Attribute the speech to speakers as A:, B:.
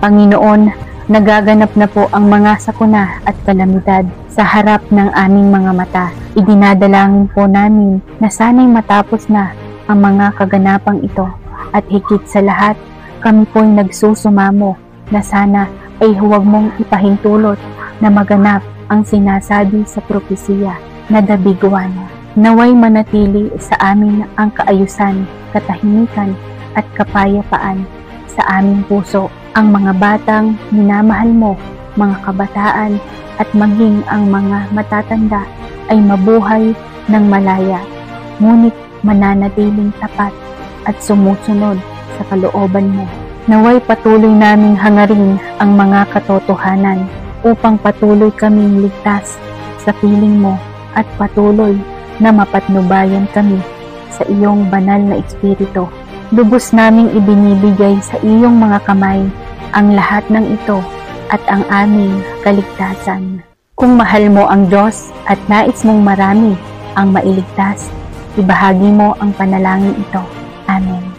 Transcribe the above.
A: Panginoon, nagaganap na po ang mga sakuna at kalamidad sa harap ng aming mga mata. Idinadalangin po namin na sana'y matapos na ang mga kaganapang ito at higit sa lahat, kami po'y nagsusumamo na sana ay huwag mong ipahintulot na maganap ang sinasabi sa propesiya na dabiguan. Naway manatili sa amin ang kaayusan, katahimikan at kapayapaan sa aming puso. Ang mga batang minamahal mo, mga kabataan at maging ang mga matatanda ay mabuhay ng malaya, ngunit mananatiling tapat at sumusunod sa kalooban mo. Naway patuloy naming hangarin ang mga katotohanan upang patuloy kaming ligtas sa piling mo at patuloy na mapatnubayan kami sa iyong banal na Espiritu. Lubos naming ibinibigay sa iyong mga kamay ang lahat ng ito at ang aming kaligtasan. Kung mahal mo ang Diyos at nais mong marami ang mailigtas, ibahagi mo ang panalangin ito. Amen.